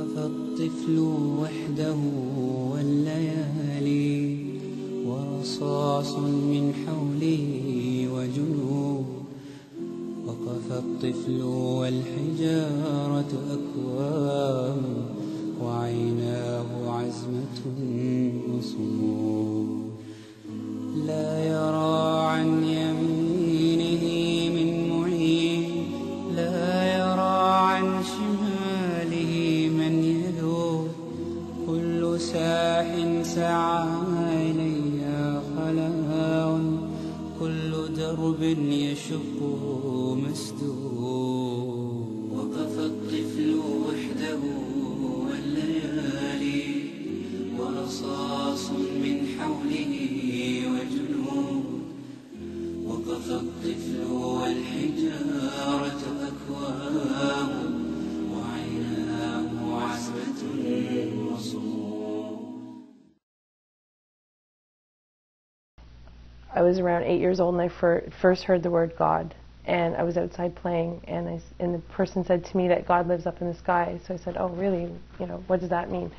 وقف الطفل وحده والليالي ورصاص من حوله وجنود. وقف الطفل والحجارة أكوام وعيناه عزمة وصمود. لا يرى عن يمينه من معين، لا يرى عن شماله من يلوذ. كل ساح سعى إلي خلاء، كل درب يشقه مسدود. وقف الطفل وحده والليالي ورصاص من حوله وجنود. وقف الطفل والحجارة أكوام وعيناه عزمة وصمود. I was around 8 years old and I first heard the word God, and I was outside playing, and the person said to me that God lives up in the sky. So I said, oh really, what does that mean?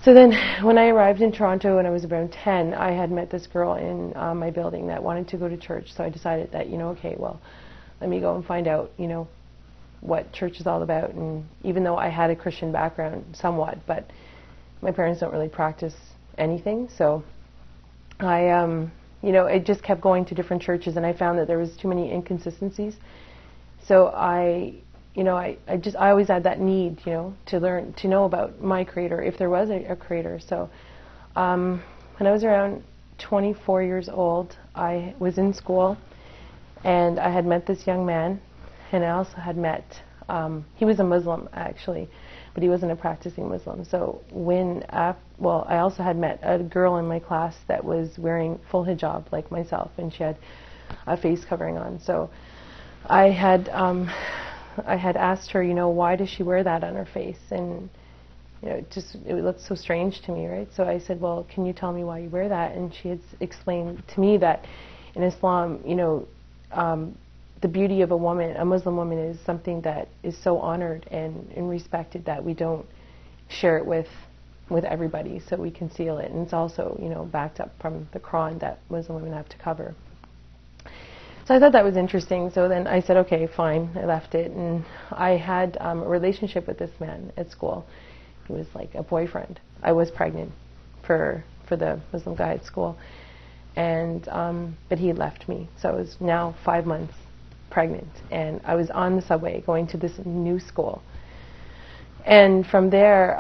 So then when I arrived in Toronto when I was around 10, I had met this girl in my building that wanted to go to church. So I decided that, okay, well, let me go and find out, what church is all about. And even though I had a Christian background somewhat, but my parents don't really practice anything, so I it just kept going to different churches, and I found that there was too many inconsistencies. So I always had that need, to learn, to know about my Creator, if there was a Creator. So when I was around 24 years old, I was in school, and I had met this young man, and I also had met, he was a Muslim actually, but he wasn't a practicing Muslim. So I also had met a girl in my class that was wearing full hijab like myself, and she had a face covering on. So I had asked her, why does she wear that on her face? And it looked so strange to me, right? So I said, well, can you tell me why you wear that? And she had explained to me that in Islam, the beauty of a Muslim woman, is something that is so honored and respected that we don't share it with everybody, so we conceal it. And it's also, backed up from the Quran that Muslim women have to cover. So I thought that was interesting. So then I said, okay, fine. I left it, and I had a relationship with this man at school. He was like a boyfriend. I was pregnant for the Muslim guy at school, and but he had left me. So I was now 5 months pregnant, and I was on the subway going to this new school. And from there,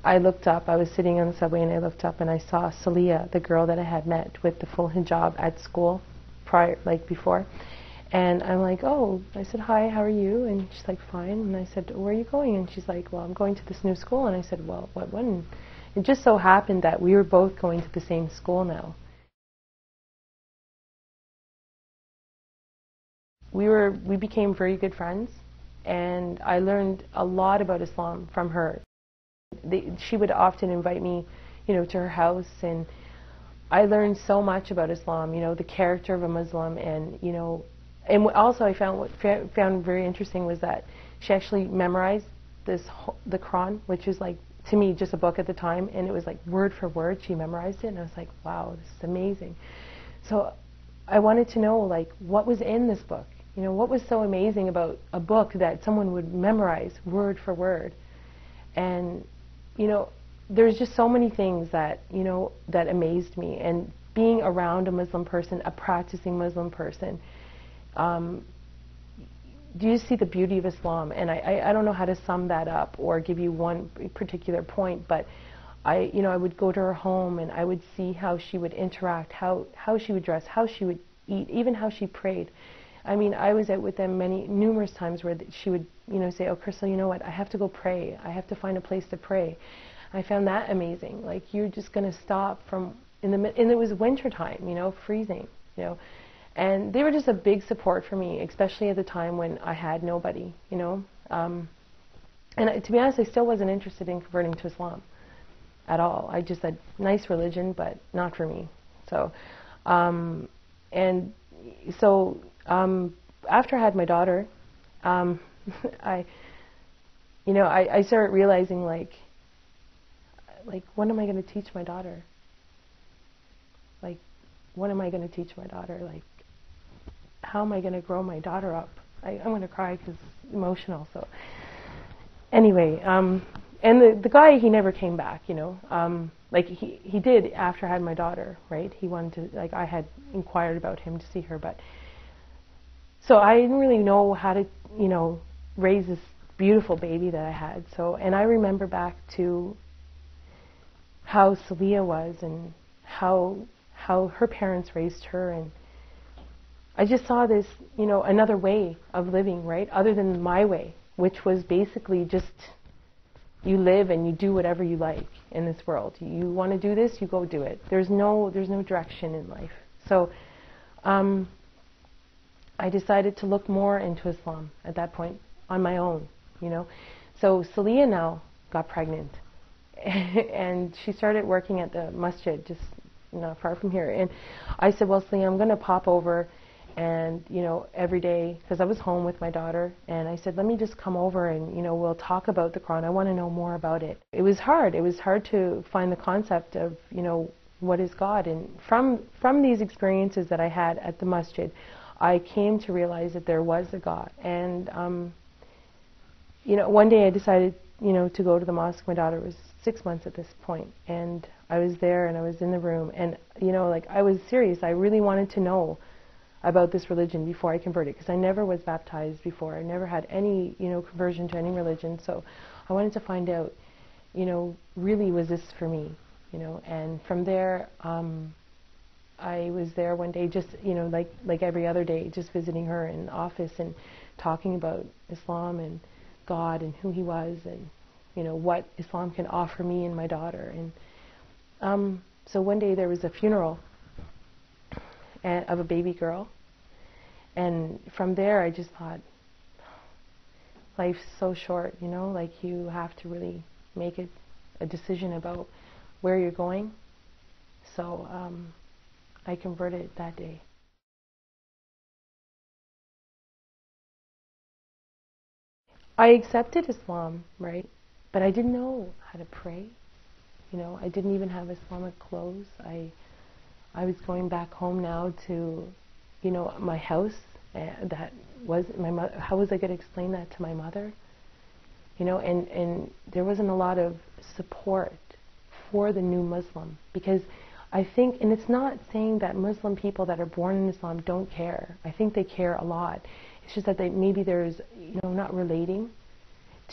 I looked up. I was sitting on the subway, and I looked up, and I saw Salia, the girl that I had met with the full hijab at school before. And I'm like, oh, I said, hi, how are you? And she's like, fine. And I said, where are you going? And she's like, well, I'm going to this new school. And I said, well, what one? It just so happened that we were both going to the same school now. We became very good friends, and I learned a lot about Islam from her. She would often invite me, to her house, and I learned so much about Islam, the character of a Muslim, and and also I found very interesting was that she actually memorized the Quran, which was like, to me, just a book at the time, and it was like word for word she memorized it, and I was like, wow, this is amazing. So I wanted to know, like, what was in this book. What was so amazing about a book that someone would memorize word for word? And, there's just so many things that, that amazed me. And being around a Muslim person, a practicing Muslim person, do you see the beauty of Islam? And I don't know how to sum that up or give you one particular point, but I would go to her home, and I would see how she would interact, how she would dress, how she would eat, even how she prayed. I mean, I was out with them numerous times where she would, say, oh, Crystal, you know what, I have to go pray. I have to find a place to pray. I found that amazing. Like, you're just going to stop and it was winter time, freezing, And they were just a big support for me, especially at the time when I had nobody, And to be honest, I still wasn't interested in converting to Islam at all. I just said, nice religion, but not for me. So, after I had my daughter, I you know, I started realizing like what am I going to teach my daughter? Like, what am I going to teach my daughter? Like, how am I going to grow my daughter up? I'm going to cry because it's emotional. So anyway, and the guy, he never came back, you know. Like he did after I had my daughter, right? He wanted to, like, I had inquired about him to see her, but so I didn't really know how to, you know, raise this beautiful baby that I had. So, and I remember back to how Celia was and how her parents raised her, and I just saw this, you know, another way of living, right? Other than my way, which was basically just you live and you do whatever you like in this world. You want to do this, you go do it. There's no direction in life. So I decided to look more into Islam at that point on my own, you know. So Celia now got pregnant and she started working at the masjid just not far from here. And I said, well, Celia, I'm going to pop over and, you know, every day, because I was home with my daughter, and I said, let me just come over and, you know, we'll talk about the Quran. I want to know more about it. It was hard. It was hard to find the concept of, you know, what is God. And from these experiences that I had at the masjid, I came to realize that there was a God. And, you know, one day I decided, you know, to go to the mosque. My daughter was 6 months at this point, and I was there and I was in the room, and, you know, like, I was serious. I really wanted to know about this religion before I converted, because I never was baptized before. I never had any, you know, conversion to any religion. So I wanted to find out, you know, really, was this for me, you know? And from there, I was there one day, just, you know, like every other day, just visiting her in the office and talking about Islam and God and who He was, and, you know, what Islam can offer me and my daughter. And so one day there was a funeral of a baby girl, and from there I just thought, life's so short, you know, like, you have to really make a decision about where you're going. So I converted that day. I accepted Islam, right, but I didn't know how to pray, you know. I didn't even have Islamic clothes. I was going back home now to, you know, my house. That was my mother. How was I going to explain that to my mother? You know, and there wasn't a lot of support for the new Muslim, because I think, and it's not saying that Muslim people that are born in Islam don't care. I think they care a lot. It's just that maybe there's, you know, not relating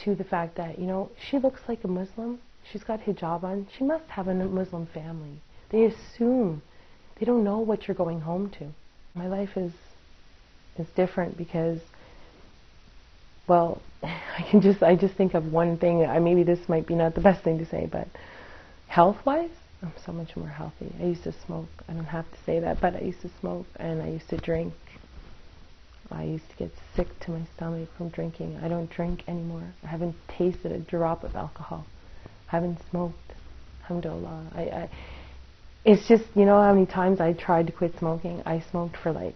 to the fact that, you know, she looks like a Muslim. She's got hijab on. She must have a Muslim family. They assume. They don't know what you're going home to. My life is different because, well, I just think of one thing. Maybe this might be not the best thing to say, but health-wise, I'm so much more healthy. I used to smoke. I don't have to say that, but I used to smoke and I used to drink. I used to get sick to my stomach from drinking. I don't drink anymore. I haven't tasted a drop of alcohol. I haven't smoked. Alhamdulillah. It's just, you know how many times I tried to quit smoking? I smoked for like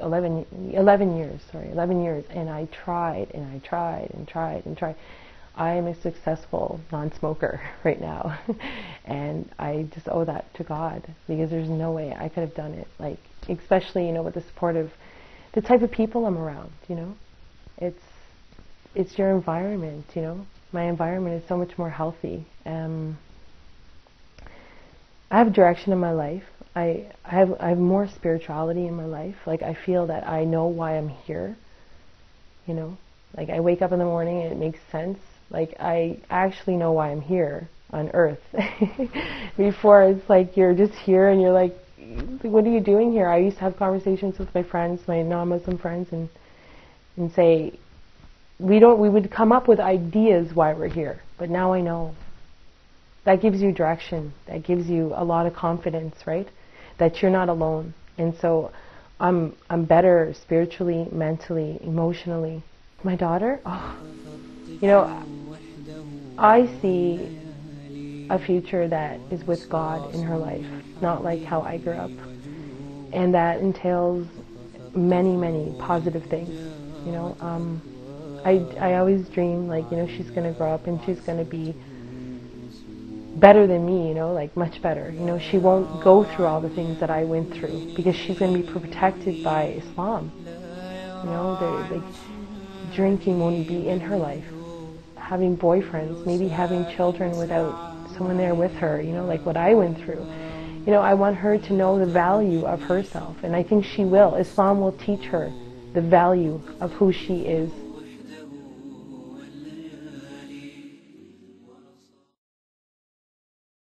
11 years, and I tried and I tried and tried and tried. I am a successful non-smoker right now, and I just owe that to God, because there's no way I could have done it. Like, especially, you know, with the support of the type of people I'm around. You know, it's your environment. You know, my environment is so much more healthy. I have direction in my life. I have more spirituality in my life. Like, I feel that I know why I'm here. You know, like, I wake up in the morning and it makes sense. Like, I actually know why I'm here on earth. Before, it's like you're just here and you're like, what are you doing here? I used to have conversations with my friends, my non-Muslim friends, and say, we would come up with ideas why we're here, but now I know. That gives you direction. That gives you a lot of confidence, right? That you're not alone. And so I'm better spiritually, mentally, emotionally. My daughter, you know, I see a future that is with God in her life, not like how I grew up. And that entails many, many positive things. You know, I always dream, like, you know, she's going to grow up and she's going to be better than me, you know, like much better. You know, she won't go through all the things that I went through because she's going to be protected by Islam. You know, like, drinking won't be in her life. Having boyfriends, maybe having children without someone there with her, you know, like what I went through. You know, I want her to know the value of herself, and I think she will. Islam will teach her the value of who she is.